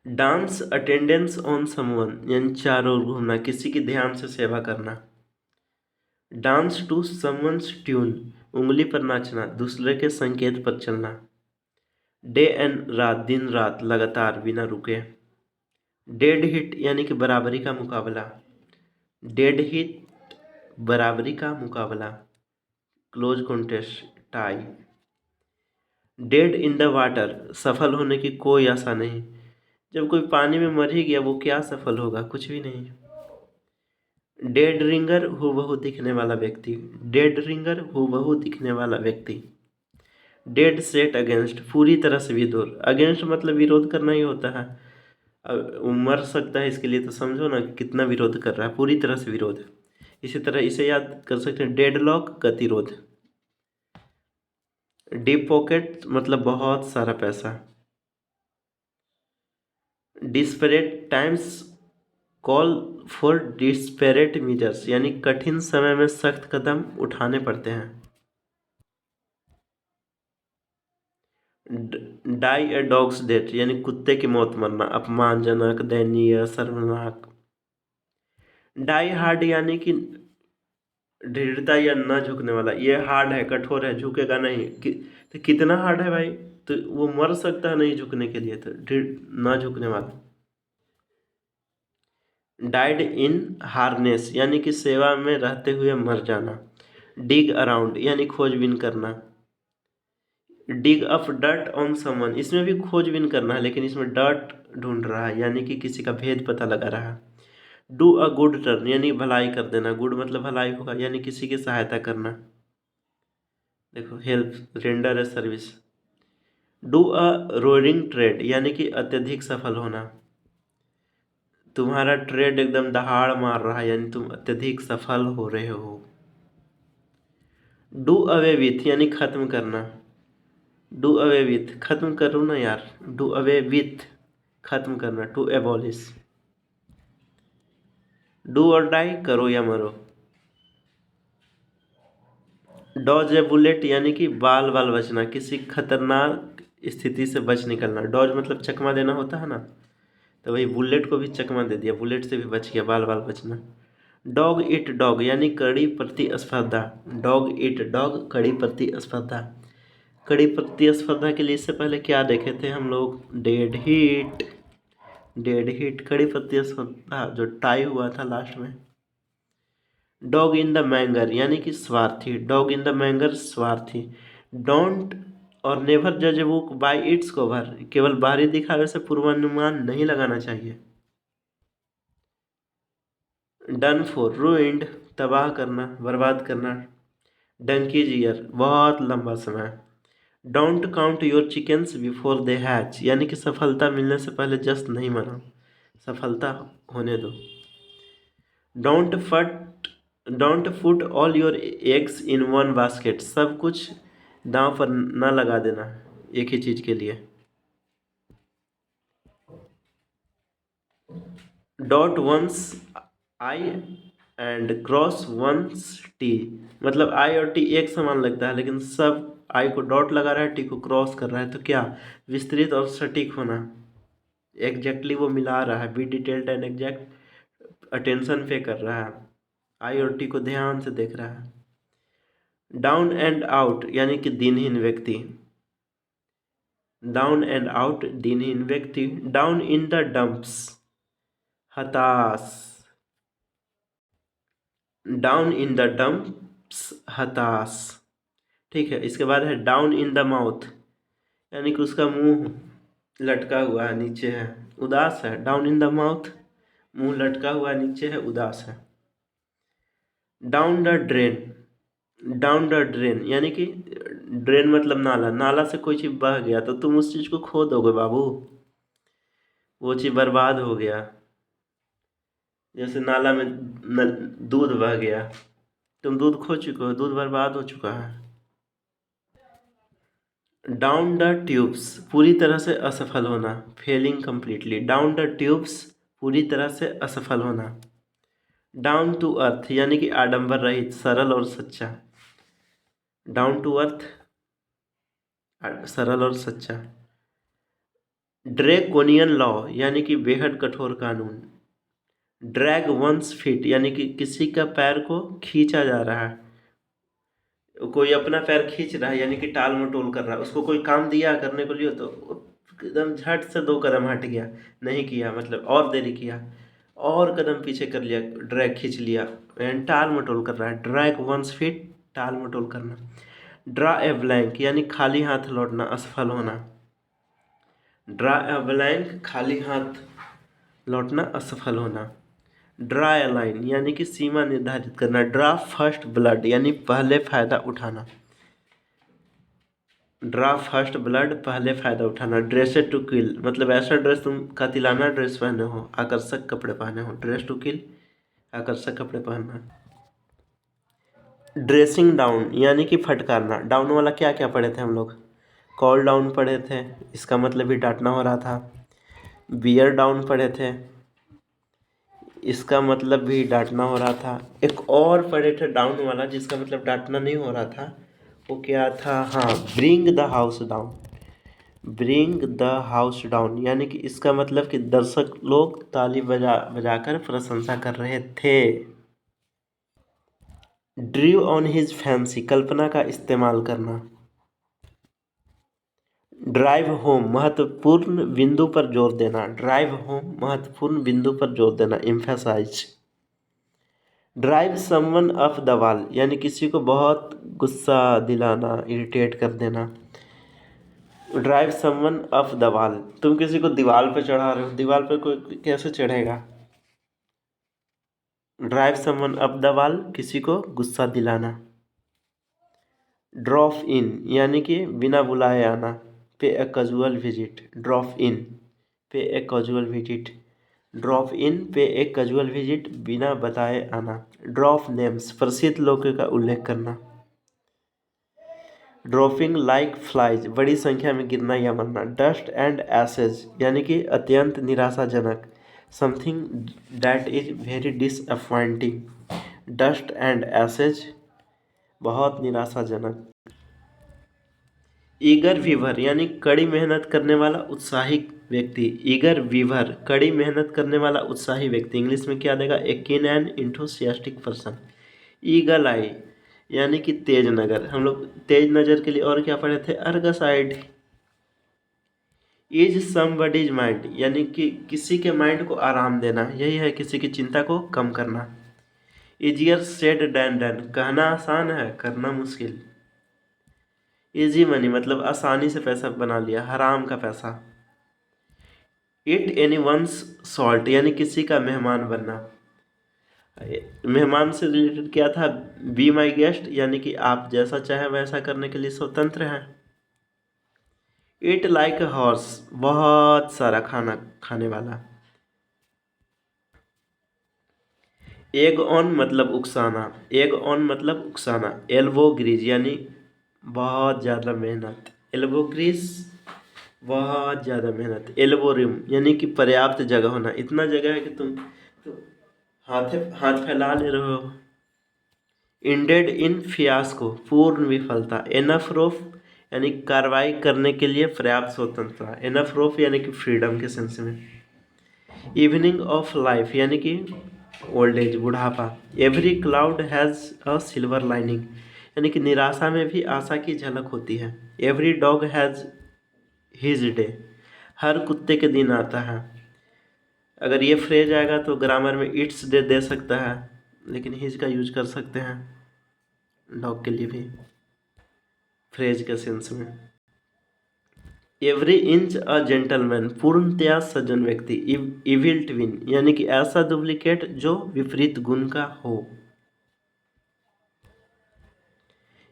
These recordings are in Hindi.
डांस अटेंडेंस ऑन समवन यानी चारों ओर घूमना, किसी की ध्यान से सेवा करना। डांस टू समवन्स ट्यून, उंगली पर नाचना, दूसरे के संकेत पर चलना। डे एंड रात, दिन रात लगातार बिना रुके। डेड हिट यानी कि बराबरी का मुकाबला। डेड हिट बराबरी का मुकाबला। Close contest tie. Dead in the water, सफल होने की कोई आशा नहीं। जब कोई पानी में मर ही गया वो क्या सफल होगा, कुछ भी नहीं। डेड रिंगर, हूबहू दिखने वाला व्यक्ति। डेड रिंगर, हूबहू दिखने वाला व्यक्ति। डेड सेट अगेंस्ट, पूरी तरह से विरोध। अगेंस्ट मतलब विरोध करना ही होता है। वो मर सकता है इसके लिए, तो समझो ना कि कितना विरोध कर रहा है, पूरी तरह से विरोध। इसी तरह इसे याद कर सकते हैं, डेडलॉक गतिरोध। डीप पॉकेट मतलब बहुत सारा पैसा। Desperate times call for desperate measures, यानी कठिन समय में सख्त कदम उठाने पड़ते हैं। डाई ए डॉग्स डेथ यानी कुत्ते की मौत मरना, अपमानजनक, दयनीय, शर्मनाक। डाई हार्ड यानी कि दृढ़ता या न झुकने वाला। ये हार्ड है, कठोर है, झुकेगा नहीं तो कितना हार्ड है भाई, तो वो मर सकता है नहीं झुकने के लिए, तो न झुकने वाला। डाइड इन हार्नेस यानी कि सेवा में रहते हुए मर जाना। डिग अराउंड यानी खोजबीन करना। Dig up dirt on someone, इसमें भी खोजबीन करना है लेकिन इसमें डर्ट ढूंढ रहा है यानी कि किसी का भेद पता लगा रहा है। डू अ गुड टर्न यानी भलाई कर देना, गुड मतलब भलाई होगा, यानी किसी की सहायता करना। देखो help, render a service. Do a roaring trade यानी कि अत्यधिक सफल होना। तुम्हारा ट्रेड एकदम दहाड़ मार रहा है यानी तुम अत्यधिक सफल हो रहे हो। डू अवे विथ यानी खत्म करना। डू अवे विथ, खत्म करो ना यार। डू अवे विथ, खत्म करना। To abolish. डू और डाई, करो या मरो। डॉज ए बुलेट यानी कि बाल बाल बचना, किसी खतरनाक स्थिति से बच निकलना। डॉज मतलब चकमा देना होता है ना, तो वही बुलेट को भी चकमा दे दिया, बुलेट से भी बच गया, बाल बाल बचना। डॉग इट डॉग यानी कड़ी प्रतिस्पर्धा। डॉग इट डॉग, कड़ी प्रतिस्पर्धा। कड़ी प्रतिस्पर्धा के लिए इससे पहले क्या देखे थे हम लोग, डेड हीट। डेड हीट कड़ी प्रतिस्पर्धा जो टाई हुआ था लास्ट में। डॉग इन द मैंगर यानी कि स्वार्थी। डॉग इन द मैंगर, स्वार्थी। डोंट और नेवर जज a book by its cover, केवल बाहरी दिखावे से पूर्वानुमान नहीं लगाना चाहिए। डन फॉर, रूइंड, तबाह करना, बर्बाद करना। डंकीज ईयर, बहुत लंबा समय। Don't count your chickens before they hatch यानी कि सफलता मिलने से पहले जश्न नहीं मनाओ, सफलता होने दो। डोंट फट don't put all your eggs in one basket, सब कुछ दांव पर न लगा देना एक ही चीज के लिए। Dot one's I and cross one's T, मतलब आई और टी एक समान लगता है लेकिन सब आई को डॉट लगा रहा है, टी को क्रॉस कर रहा है, तो क्या विस्तृत और सटीक होना। एग्जैक्टली वो मिला रहा है, be detailed and exact, attention pay कर रहा है, आई और टी को ध्यान से देख रहा है। डाउन एंड आउट यानी कि दिनहीन व्यक्ति। डाउन एंड आउट, दिनहीन व्यक्ति। डाउन इन द डंप्स, हताश। डाउन इन द डंप्स, हताश। ठीक है, इसके बाद है डाउन इन द माउथ यानी कि उसका मुंह लटका हुआ है, नीचे है, उदास है। डाउन इन द माउथ, मुंह लटका हुआ है, नीचे है, उदास है। Down the drain. Down the drain यानी कि ड्रेन मतलब नाला, नाला से कोई चीज़ बह गया तो तुम उस चीज़ को खो दोगे बाबू, वो चीज़ बर्बाद हो गया। जैसे नाला में दूध बह गया, तुम दूध खो चुके हो, दूध बर्बाद हो चुका है। डाउन द ट्यूब्स, पूरी तरह से असफल होना, failing completely. Down the tubes, पूरी तरह से असफल होना। डाउन टू अर्थ यानी कि आडंबर रहित, सरल और सच्चा। डाउन टू अर्थ, सरल और सच्चा। ड्रैकोनियन लॉ यानी कि बेहद कठोर कानून। ड्रैग वंस फीट यानी कि किसी का पैर को खींचा जा रहा है, कोई अपना पैर खींच रहा है यानी कि टाल मटोल कर रहा है, उसको कोई काम दिया करने को लिए तो एकदम झट से 2 कदम हट गया, नहीं किया मतलब और देरी किया, और कदम पीछे कर लिया, ड्रैग खींच लिया, यानी टाल मटोल कर रहा है। ड्रैग वंस फीट, टाल मटोल करना। ड्रा ए ब्लैंक यानी खाली हाथ लौटना, असफल होना। ड्रा ए ब्लैंक खाली हाथ लौटना, असफल होना। ड्रा ए लाइन यानी कि सीमा निर्धारित करना। ड्रा फर्स्ट ब्लड यानी पहले फायदा उठाना। ड्रा फर्स्ट ब्लड, पहले फायदा उठाना। ड्रेसेड टू किल मतलब ऐसा ड्रेस, तुम कातिलाना ड्रेस पहने हो, आकर्षक कपड़े पहने हो। ड्रेस टू किल, आकर्षक कपड़े पहनना। ड्रेसिंग डाउन यानी कि फटकारना। डाउन वाला क्या क्या पढ़े थे हम लोग? कॉल डाउन पढ़े थे, इसका मतलब भी डांटना हो रहा था। बियर डाउन पढ़े थे, इसका मतलब भी डांटना हो रहा था। एक और पढ़े थे डाउन वाला जिसका मतलब डांटना नहीं हो रहा था, वो क्या था? हाँ, bring the house down. Bring the house down यानी कि इसका मतलब कि दर्शक लोग ताली बजा बजाकर प्रशंसा कर रहे थे। ड्रीव ऑन हिज फैंसी कल्पना का इस्तेमाल करना। ड्राइव होम महत्वपूर्ण बिंदु पर जोर देना। ड्राइव होम महत्वपूर्ण बिंदु पर जोर देना, emphasize. Drive someone up the wall यानी किसी को बहुत गुस्सा दिलाना, इरिटेट कर देना। Drive someone up the wall, तुम किसी को दीवार पे चढ़ा रहे हो, दीवार पे कोई कैसे चढ़ेगा? Drive someone up the wall, किसी को गुस्सा दिलाना। ड्रॉप इन यानी कि बिना बुलाए आना। Pay a casual visit. Drop in, pay a casual visit. Drop in, pay a casual visit, बिना बताए आना। ड्रॉप नेम्स प्रसिद्ध लोगों का उल्लेख करना। ड्रॉपिंग लाइक फ्लाइज बड़ी संख्या में गिरना या मरना। डस्ट एंड एसेज यानी कि अत्यंत निराशाजनक। Something that is very disappointing. Dust and ashes, बहुत निराशाजनक। ईगर वीवर यानी कड़ी मेहनत करने वाला उत्साही व्यक्ति। ईगर वीवर, कड़ी मेहनत करने वाला उत्साही व्यक्ति। इंग्लिश में क्या देगा? A keen and enthusiastic person. Eagle eye यानी कि तेज नज़र। हम लोग तेज नज़र के लिए और क्या पढ़े थे? Argus eyed. Is somebody's mind यानी कि किसी के माइंड को आराम देना, यही है किसी की चिंता को कम करना। इजियर सेड डैन डन, कहना आसान है करना मुश्किल। इजी मनी मतलब आसानी से पैसा बना लिया, हराम का पैसा। इट एनी वंस सॉल्ट यानी किसी का मेहमान बनना। मेहमान से रिलेटेड क्या था? बी माई गेस्ट यानी कि आप जैसा चाहे वैसा करने के लिए स्वतंत्र हैं। इट लाइक अ हॉर्स, बहुत सारा खाना खाने वाला। एग ऑन मतलब उकसाना। एग ऑन मतलब उकसाना। एल्बो ग्रीज यानी बहुत ज़्यादा मेहनत। एल्बो ग्रीस, बहुत ज़्यादा मेहनत। एल्बो रिम यानी कि पर्याप्त जगह होना, इतना जगह है कि तुम हाथ हाथ फैला ले रहे हो। इंडेड इन फियास्को, पूर्ण विफलता। एनफ रोफ यानी कार्रवाई करने के लिए पर्याप्त स्वतंत्रता। एनफ रोफ यानी कि फ्रीडम के सेंस में। इवनिंग ऑफ लाइफ यानी कि ओल्ड एज, बुढ़ापा। Every cloud has a silver lining यानी कि निराशा में भी आशा की झलक होती है। Every dog has his day, हर कुत्ते के दिन आता है। अगर ये फ्रेज आएगा तो ग्रामर में इट्स डे दे सकता है, लेकिन हिज का यूज कर सकते हैं डॉग के लिए भी फ्रेज के सेंस में। एवरी इंच अ जेंटलमैन, पूर्णतया सज्जन व्यक्ति। इविल ट्विन यानी कि ऐसा डुप्लीकेट जो विपरीत गुण का हो।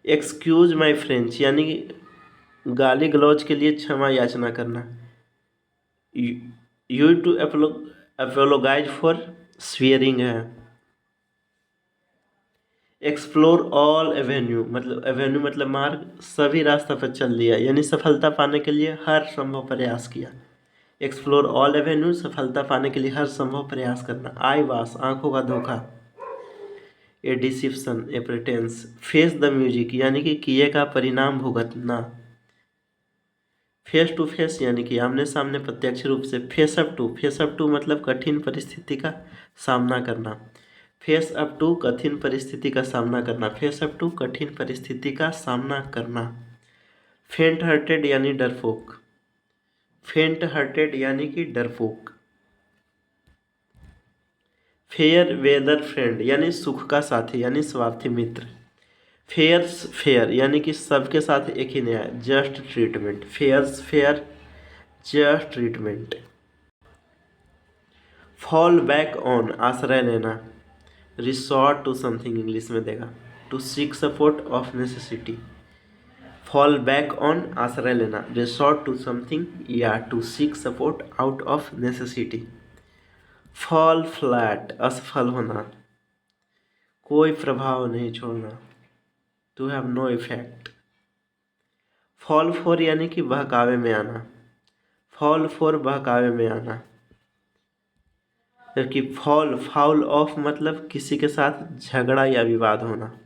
एक्सक्यूज माई फ्रेंच यानी कि गाली गलौज के लिए क्षमा याचना करना। यू टू अपोलोगाइज फॉर स्वेयरिंग है। एक्सप्लोर ऑल एवेन्यू मतलब एवेन्यू मतलब मार्ग, सभी रास्ता पर चल लिया यानी सफलता पाने के लिए हर संभव प्रयास किया। एक्सप्लोर ऑल एवेन्यू, सफलता पाने के लिए हर संभव प्रयास करना। आई वास, आंखों का धोखा। ए dissipation, A pretence. Face the music यानी कि किए का परिणाम भुगतना। फेस टू फेस यानी कि आमने सामने प्रत्यक्ष रूप से। फेस अप टू मतलब कठिन परिस्थिति का सामना करना। फेस अप टू कठिन परिस्थिति का सामना करना। फेस अप टू कठिन परिस्थिति का सामना करना। फेंट हार्टेड यानी डरपोक। फेंट हार्टेड यानी कि डरपोक। फेयर वेदर फ्रेंड यानी सुख का साथी यानी स्वार्थी मित्र। फेयर्स फेयर यानी कि सबके साथ एक ही न्याय, just treatment. Fairs fair, just treatment. Fall back on आश्रय लेना। रिसॉर्ट टू समथिंग इंग्लिश में देगा। To seek support of necessity. Fall back on आश्रय लेना, रिसॉर्ट टू समथिंग या to seek support out of necessity. Fall flat असफल होना, कोई प्रभाव नहीं छोड़ना, to have no effect. Fall for यानी कि बहकावे में आना। फॉल फॉर बहकावे में आना। जबकि फॉल फाउल ऑफ मतलब किसी के साथ झगड़ा या विवाद होना।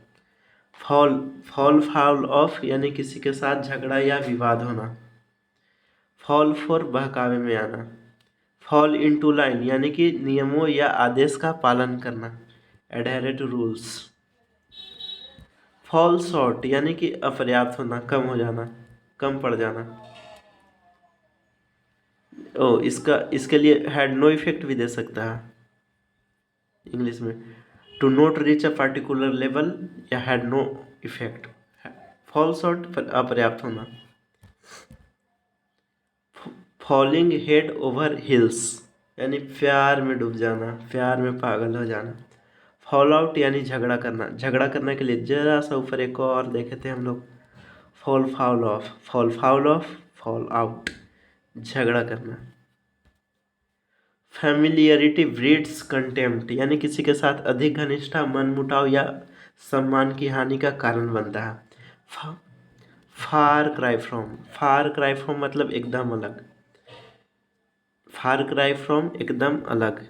फॉल फॉल फाउल ऑफ यानी किसी के साथ झगड़ा या विवाद होना। फॉल फॉर बहकावे में आना। फॉल इनटू लाइन यानी कि नियमों या आदेश का पालन करना, एडहेर टू रूल्स। फॉल शॉर्ट यानी कि अपर्याप्त होना, कम हो जाना, कम पड़ जाना। इसके लिए हैड नो इफेक्ट भी दे सकता है इंग्लिश में। To not reach a particular level या had no effect. Fall short अपर्याप्त होना। फॉलिंग हेड ओवर हिल्स यानी प्यार में डूब जाना, प्यार में पागल हो जाना। फॉल आउट यानी झगड़ा करना। झगड़ा करने के लिए जरा सा ऊपर एक और देखे थे हम लोग, fall foul of. Fall foul of, fall out, झगड़ा करना। फैमिलियरिटी ब्रीड्स कंटेम्प्ट यानी किसी के साथ अधिक घनिष्ठता मनमुटाव या सम्मान की हानि का कारण बनता है। Far cry from, far cry from मतलब एकदम अलग, फार क्राई फ्रॉम एकदम अलग।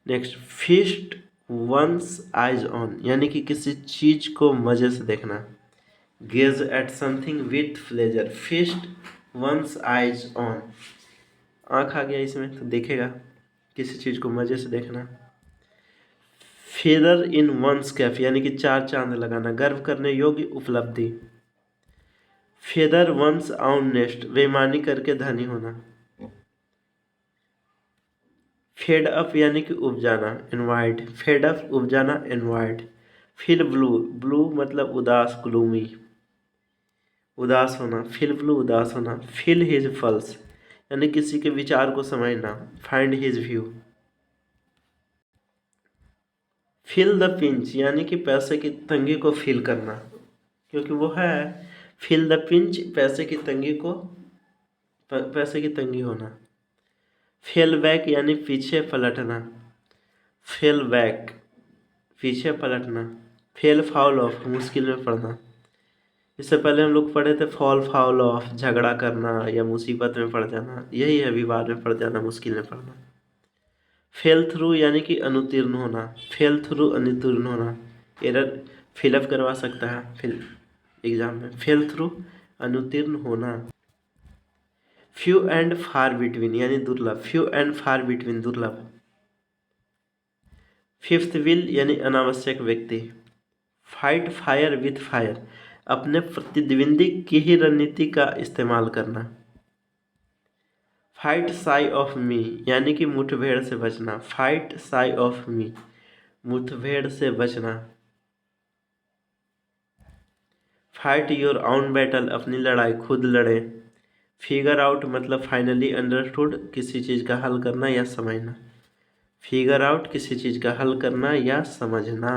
Next, feast one's eyes on यानी कि किसी चीज को मजे से देखना। Gaze at something with pleasure. Feast one's eyes on, आँख आ गया इसमें तो देखेगा, किसी चीज को मजे से देखना। फेदर इन वंस कैप यानी कि चार चांद लगाना, गर्व करने योग्य उपलब्धि। फेदर वंस ऑन नेस्ट, बेईमानी करके धनी होना। फेड अप यानी कि उब जाना, इनवाइट। फेड अप उब जाना, इनवाइट। फील ब्लू, ब्लू मतलब उदास, ग्लूमी, उदास होना। फील ब्लू उदास होना। फील हिज पल्स यानी किसी के विचार को समझना, find his view. Feel the pinch यानी कि पैसे की तंगी को फील करना, क्योंकि वो है। फील द पिंच पैसे की तंगी को, पैसे की तंगी होना। फेल बैक यानी पीछे पलटना। फेल बैक, पीछे पलटना। फेल फाउल ऑफ, मुश्किल में पड़ना। इससे पहले हम लोग पढ़े थे फॉल फाउल ऑफ, झगड़ा करना या मुसीबत में पड़ जाना, यही है विवाद में पड़ जाना, मुश्किल में पड़ना। फेल थ्रू यानी कि अनुत्तीर्ण होना। फेल थ्रू अनुत्तीर्ण होना, एरर फिलअप करवा सकता है फिर एग्जाम में। फेल थ्रू अनुत्तीर्ण होना। फ्यू एंड फार बिटवीन यानी दुर्लभ। फ्यू एंड फार बिटवीन, दुर्लभ। फिफ्थ विल यानी अनावश्यक व्यक्ति। फाइट फायर विथ फायर, अपने प्रतिद्वंदी की ही रणनीति का इस्तेमाल करना। फाइट साई ऑफ मी यानी कि मुठभेड़ से बचना। फाइट साई ऑफ मी, मुठभेड़ से बचना। फाइट योर ऑन बैटल, अपनी लड़ाई खुद लड़े। फिगर आउट मतलब फाइनली अंडरस्टूड, किसी चीज़ का हल करना या समझना। फिगर आउट किसी चीज़ का हल करना या समझना।